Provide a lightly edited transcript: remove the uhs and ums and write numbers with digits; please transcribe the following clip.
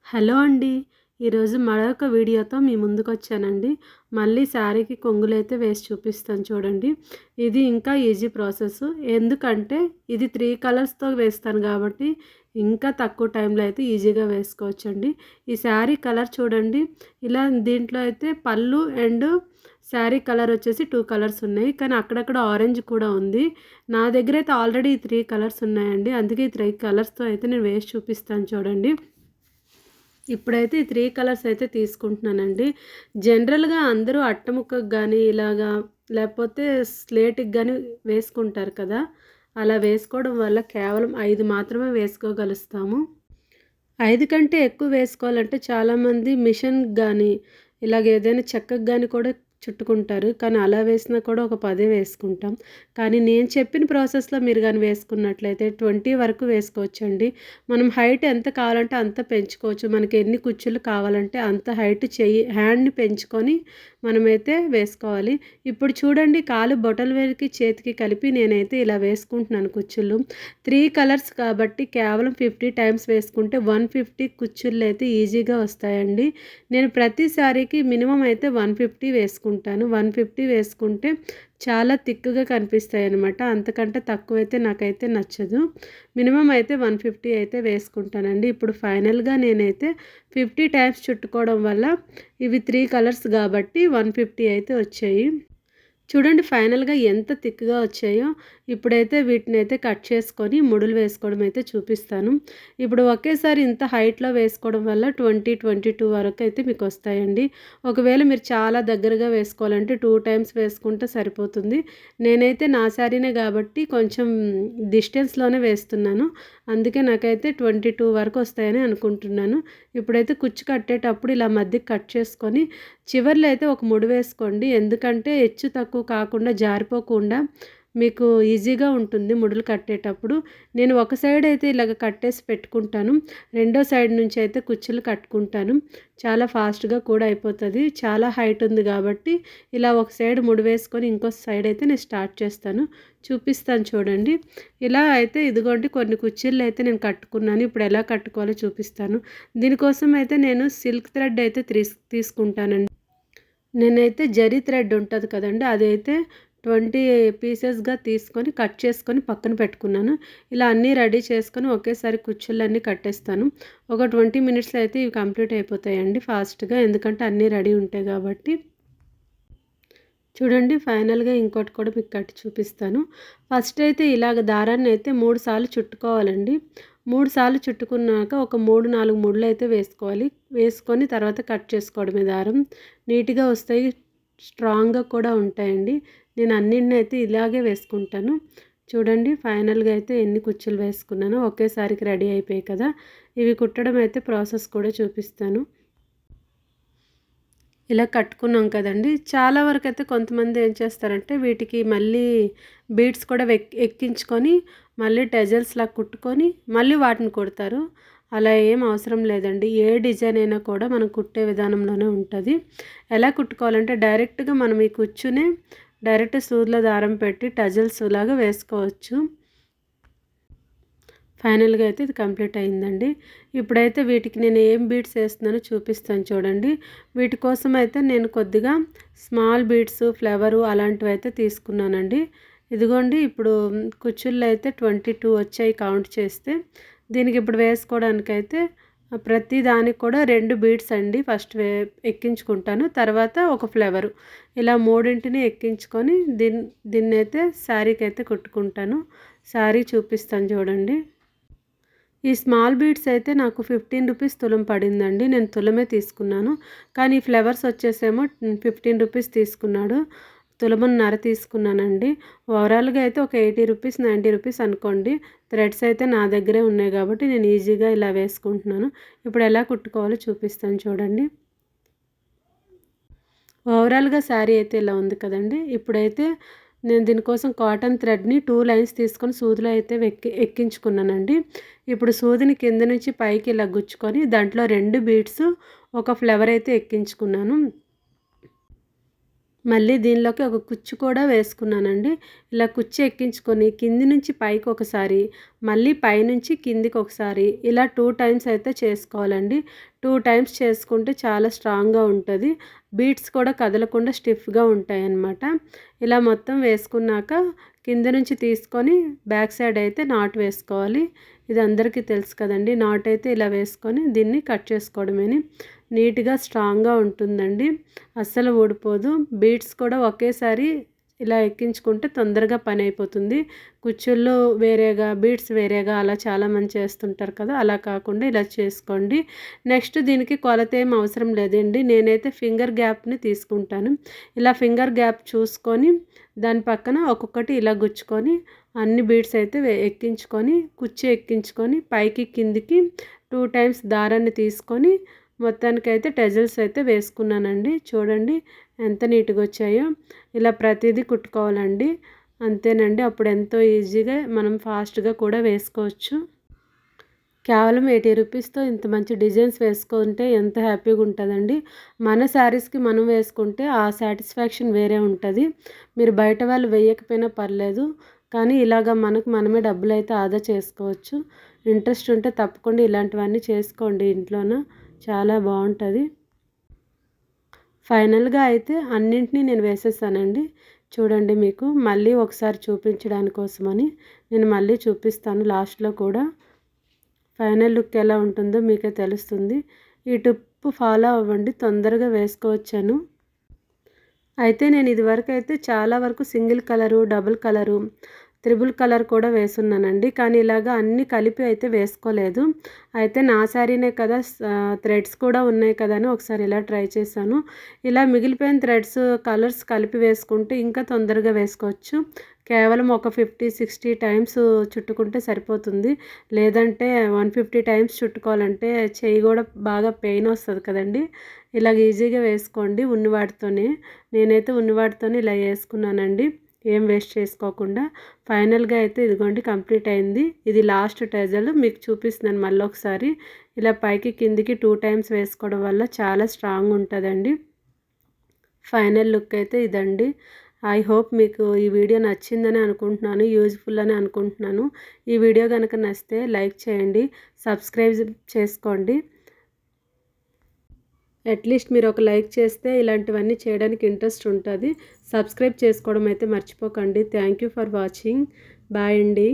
Hello అండి. ఈరోజు మరొక వీడియోతో మీ ముందుకొచ్చానండి. మళ్ళీ శారీకి కొంగులైతే వేసి చూపిస్తాను చూడండి. ఇది ఇంకా ఈజీ ప్రాసెస్. ఎందుకంటే ఇది 3 కలర్స్‌తో వేస్తాను కాబట్టి ఇంకా తక్కువ టైంలో అయితే ఈజీగా వేసుకోవచ్చండి. ఈ శారీ కలర్ చూడండి. ఇలా దీంట్లో అయితే పళ్ళు అండ్ శారీ కలర్ వచ్చేసి 2 కలర్స్ ఉన్నాయి. కానీ అక్కడక్కడ ఆరెంజ్ కూడా ఉంది. నా దగ్గర అయితే ఆల్రెడీ 3 కలర్స్ ఉన్నాయండి. అందుకే ఈ 3 కలర్స్‌తో అయితే నేను వేసి చూపిస్తాను చూడండి. ఇప్పుడైతే ఈ 3 కలర్స్ అయితే తీసుకుంటున్నానండి. జనరల్‌గా అందరూ అట్టముక్కకు గానీ, ఇలాగా లేకపోతే స్లేట్‌కి గానీ వేసుకుంటారు కదా! అలా వేసుకోవడం వల్ల కేవలం 5 మాత్రమే వేసుకోగలుస్తాము. 5 కంటే ఎక్కువ వేసుకోవాలంటే చాలామంది మిషన్‌కి గానీ, ఇలాగ ఏదైనా చెక్కకి గానీ కూడా చుట్టుకుంటారు. కానీ అలా వేసినా కూడా ఒక 10 వేసుకుంటాం. కానీ నేను చెప్పిన ప్రాసెస్‌లో మీరు గానీ వేసుకున్నట్లయితే 20 వరకు వేసుకోవచ్చండి. మనం హైట్ ఎంత కావాలంటే అంత పెంచుకోవచ్చు. మనకి ఎన్ని కుచ్చులు కావాలంటే అంత హైట్ హ్యాండ్‌ని పెంచుకొని మనమైతే వేసుకోవాలి. ఇప్పుడు చూడండి కాలు బొటన వేలుకి చేతికి కలిపి నేనైతే ఇలా వేసుకుంటున్నాను కుచ్చులు. 3 కలర్స్ కాబట్టి కేవలం 50 టైమ్స్ వేసుకుంటే 150 కుచ్చుళ్ళు అయితే ఈజీగా వస్తాయండి. నేను ప్రతి సారీకి మినిమం అయితే 150 వేసుకుంటాను. 150 వేసుకుంటే చాలా థిక్‌గా కనిపిస్తాయన్నమాట. అంతకంటే తక్కువైతే నాకైతే నచ్చదు. మినిమం అయితే 150 అయితే వేసుకుంటానండి. ఇప్పుడు ఫైనల్‌గా నేనైతే 50 టైమ్స్ చుట్టుకోవడం వల్ల ఇవి 3 కలర్స్ కాబట్టి 150 అయితే వచ్చాయి. చూడండి ఫైనల్‌గా ఎంత థిక్‌గా వచ్చాయో. ఇప్పుడైతే వీటినైతే కట్ చేసుకొని ముడులు వేసుకోవడం అయితే చూపిస్తాను. ఇప్పుడు ఒకేసారి ఇంత హైట్‌లో వేసుకోవడం వల్ల 20, 22 వరకు అయితే మీకు వస్తాయండి. ఒకవేళ మీరు చాలా దగ్గరగా వేసుకోవాలంటే 2 టైమ్స్ వేసుకుంటే సరిపోతుంది. నేనైతే నా శారీనే కాబట్టి కొంచెం డిస్టెన్స్‌లోనే వేస్తున్నాను. అందుకే నాకైతే 22 వరకు వస్తాయని అనుకుంటున్నాను. ఇప్పుడైతే కుచ్చు కట్టేటప్పుడు ఇలా మధ్యకి కట్ చేసుకొని చివర్లో అయితే ఒక ముడి వేసుకోండి. ఎందుకంటే హెచ్చు తక్కువ కాకుండా జారిపోకుండా మీకు ఈజీగా ఉంటుంది ముడులు కట్టేటప్పుడు. నేను ఒక సైడ్ అయితే ఇలాగ కట్టేసి పెట్టుకుంటాను. రెండో సైడ్ నుంచి అయితే కుచ్చులు కట్టుకుంటాను. చాలా ఫాస్ట్‌గా కూడా అయిపోతుంది. చాలా హైట్ ఉంది కాబట్టి ఇలా ఒక సైడ్ ముడి వేసుకొని ఇంకో సైడ్ అయితే నేను స్టార్ట్ చేస్తాను. చూపిస్తాను చూడండి. ఇలా అయితే ఇదిగోండి కొన్ని కుచ్చిళ్ళు అయితే నేను కట్టుకున్నాను. ఇప్పుడు ఎలా కట్టుకోవాలో చూపిస్తాను. దీనికోసం అయితే నేను సిల్క్ థ్రెడ్ అయితే తీసుకుంటానండి. నేనైతే జరీ థ్రెడ్ ఉంటుంది కదండీ! అదైతే 20 పీసెస్‌గా తీసుకొని కట్ చేసుకొని పక్కన పెట్టుకున్నాను. ఇలా అన్నీ రెడీ చేసుకొని ఒకేసారి కుచ్చుళ్ళన్నీ కట్టేస్తాను. ఒక 20 మినిట్స్‌లో అయితే ఇవి కంప్లీట్ అయిపోతాయండి ఫాస్ట్‌గా. ఎందుకంటే అన్నీ రెడీ ఉంటాయి కాబట్టి. చూడండి ఫైనల్‌గా ఇంకోటి కూడా మీకు కట్టి చూపిస్తాను. ఫస్ట్ అయితే ఇలాగ దారాన్ని అయితే 3 సార్లు చుట్టుకోవాలండి. 3 సార్లు చుట్టుకున్నాక ఒక 3, 4 ముడులైతే వేసుకోవాలి. వేసుకొని తర్వాత కట్ చేసుకోవడమే దారం. నీట్‌గా వస్తాయి. స్ట్రాంగ్‌గా కూడా ఉంటాయండి. నేను అన్నిటినైతే ఇలాగే వేసుకుంటాను. చూడండి ఫైనల్‌గా అయితే ఎన్ని కుచ్చులు వేసుకున్నానో ఒకేసారికి రెడీ అయిపోయాయి కదా! ఇవి కుట్టడం అయితే ప్రాసెస్ కూడా చూపిస్తాను. ఇలా కట్టుకున్నాం కదండీ! చాలా వరకైతే కొంతమంది ఏం చేస్తారంటే వీటికి మళ్ళీ బీడ్స్ కూడా ఎక్కించుకొని మళ్ళీ టెజల్స్‌లా కుట్టుకొని మళ్ళీ వాటిని కుడతారు. అలా ఏం అవసరం లేదండి. ఏ డిజైన్ అయినా కూడా మనం కుట్టే విధానంలోనే ఉంటది. ఎలా కుట్టుకోవాలంటే డైరెక్ట్‌గా మనం ఈ కుచ్చునే డైరెక్ట్ సూదిలో దారం పెట్టి టజల్స్ లాగా వేసుకోవచ్చు. ఫైనల్‌గా అయితే ఇది కంప్లీట్ అయిందండి. ఇప్పుడైతే వీటికి నేను ఏం బీడ్స్ వేస్తున్నానో చూపిస్తాను చూడండి. వీటి కోసం అయితే నేను కొద్దిగా స్మాల్ బీడ్స్, ఫ్లవరు అలాంటివైతే తీసుకున్నానండి. ఇదిగోండి ఇప్పుడు కుచ్చుళ్ళు అయితే 22 వచ్చాయి కౌంట్ చేస్తే. దీనికి ఇప్పుడు వేసుకోవడానికైతే ప్రతి దానికి కూడా 2 బీడ్స్ అండి ఫస్ట్ ఎక్కించుకుంటాను. తర్వాత ఒక ఫ్లవరు. ఇలా మూడింటిని ఎక్కించుకొని దీన్నైతే శారీకైతే కుట్టుకుంటాను. శారీ చూపిస్తాను చూడండి. ఈ స్మాల్ బీడ్స్ అయితే నాకు 15 రూపీస్ తులం పడిందండి. నేను తులమే తీసుకున్నాను. కానీ ఫ్లవర్స్ వచ్చేసేమో 15 రూపీస్ తీసుకున్నాడు. తులమున్నర తీసుకున్నానండి. ఓవరాల్‌గా అయితే ఒక 80 రూపీస్, 90 రూపీస్ అనుకోండి. థ్రెడ్స్ అయితే నా దగ్గరే ఉన్నాయి కాబట్టి నేను ఈజీగా ఇలా వేసుకుంటున్నాను. ఇప్పుడు ఎలా కుట్టుకోవాలో చూపిస్తాను చూడండి. ఓవరాల్‌గా శారీ అయితే ఇలా ఉంది కదండీ! ఇప్పుడైతే నేను దీనికోసం కాటన్ థ్రెడ్‌ని 2 లైన్స్ తీసుకొని సూదిలో అయితే ఎక్కించుకున్నానండి. ఇప్పుడు సూదిని కింద నుంచి పైకి ఇలా గుచ్చుకొని దాంట్లో 2 బీడ్స్, ఒక ఫ్లవర్ అయితే ఎక్కించుకున్నాను. మళ్ళీ దీనిలోకి ఒక కుచ్చు కూడా వేసుకున్నానండి. ఇలా కుచ్చు ఎక్కించుకొని కింది నుంచి పైకి ఒకసారి, మళ్ళీ పైనుంచి కిందికి ఒకసారి ఇలా 2 టైమ్స్ అయితే చేసుకోవాలండి. 2 టైమ్స్ చేసుకుంటే చాలా స్ట్రాంగ్‌గా ఉంటది. బీడ్స్ కూడా కదలకుండా స్టిఫ్‌గా ఉంటాయన్నమాట. ఇలా మొత్తం వేసుకున్నాక కింద నుంచి తీసుకొని బ్యాక్ సైడ్ అయితే నాట్ వేసుకోవాలి. ఇది అందరికీ తెలుసు కదండీ! నాట్ అయితే ఇలా వేసుకొని దీన్ని కట్ చేసుకోవడమేని. నీట్‌గా స్ట్రాంగ్‌గా ఉంటుందండి. అస్సలు ఊడిపోదు. బీడ్స్ కూడా ఒకేసారి ఇలా ఎక్కించుకుంటే తొందరగా పని అయిపోతుంది. కుచ్చుళ్ళు వేరేగా, బీడ్స్ వేరేగా అలా చాలామంది చేస్తుంటారు కదా! అలా కాకుండా ఇలా చేసుకోండి. నెక్స్ట్ దీనికి కొలత ఏం అవసరం లేదండి. నేనైతే ఫింగర్ గ్యాప్‌ని తీసుకుంటాను. ఇలా ఫింగర్ గ్యాప్ చూసుకొని దాని పక్కన ఒక్కొక్కటి ఇలా గుచ్చుకొని అన్ని బీడ్స్ అయితే ఎక్కించుకొని, కుచ్చు ఎక్కించుకొని పైకి కిందికి 2 టైమ్స్ దారాన్ని తీసుకొని మొత్తానికైతే టెజల్స్ అయితే వేసుకున్నానండి. చూడండి ఎంత నీట్‌గా వచ్చాయో. ఇలా ప్రతిదీ కుట్టుకోవాలండి. అంతేనండి. అప్పుడు ఎంతో ఈజీగా మనం ఫాస్ట్‌గా కూడా వేసుకోవచ్చు. కేవలం 80 రూపీస్‌తో ఇంత మంచి డిజైన్స్ వేసుకుంటే ఎంత హ్యాపీగా ఉంటుందండి. మన శారీస్‌కి మనం వేసుకుంటే ఆ సాటిస్ఫాక్షన్ వేరే ఉంటుంది. మీరు బయట వాళ్ళు వేయకపోయినా పర్లేదు. కానీ ఇలాగ మనకు మనమే డబ్బులైతే ఆదా చేసుకోవచ్చు. ఇంట్రెస్ట్ ఉంటే తప్పకుండా ఇలాంటివన్నీ చేసుకోండి ఇంట్లోన. చాలా బావుంటది. ఫైనల్‌గా అయితే అన్నింటిని నేను వేసేసానండి. చూడండి మీకు మళ్ళీ ఒకసారి చూపించడాని కోసమని నేను మళ్ళీ చూపిస్తాను లాస్ట్‌లో కూడా. ఫైనల్ లుక్ ఎలా ఉంటుందో మీకే తెలుస్తుంది. ఈ టిప్ ఫాలో అవ్వండి. తొందరగా వేసుకోవచ్చను. అయితే నేను ఇదివరకైతే చాలా వరకు single colour, double colour, triple colour కూడా వేసున్నానండి. కానీ ఇలాగ అన్నీ కలిపి అయితే వేసుకోలేదు. అయితే నా శారీనే కదా థ్రెడ్స్ కూడా ఉన్నాయి కదా అని ఒకసారి ఇలా ట్రై చేశాను. ఇలా మిగిలిపోయిన థ్రెడ్స్, కలర్స్ కలిపి వేసుకుంటే ఇంకా తొందరగా వేసుకోవచ్చు. కేవలం ఒక 50, 60 టైమ్స్ చుట్టుకుంటే సరిపోతుంది. లేదంటే 150 టైమ్స్ చుట్టుకోవాలంటే చెయ్యి కూడా బాగా పెయిన్ వస్తుంది కదండీ! ఇలాగ ఈజీగా వేసుకోండి ఉన్ని వాటితోనే. నేనైతే ఉన్ని వాటితోనే ఇలా వేసుకున్నానండి. ఏం వేస్ట్ చేసుకోకుండా. ఫైనల్‌గా అయితే ఇదిగోండి కంప్లీట్ అయింది. ఇది లాస్ట్ టెజల్ మీకు చూపిస్తున్నాను మళ్ళొకసారి. ఇలా పైకి కిందికి 2 టైమ్స్ వేసుకోవడం వల్ల చాలా స్ట్రాంగ్ ఉంటదండి. ఫైనల్ లుక్ అయితే ఇదండి. ఐ హోప్ మీకు ఈ వీడియో నచ్చిందని అనుకుంటున్నాను. యూజ్‌ఫుల్ అని అనుకుంటున్నాను. ఈ వీడియో గనుక నచ్చితే లైక్ చేయండి. సబ్స్క్రైబ్ చేసుకోండి. అట్లీస్ట్ మీరు ఒక లైక్ చేస్తే ఇలాంటివన్నీ చేయడానికి ఇంట్రెస్ట్ ఉంటుంది. సబ్స్క్రైబ్ చేసుకోవడం అయితే మర్చిపోకండి. Thank you for watching. Bye అండి.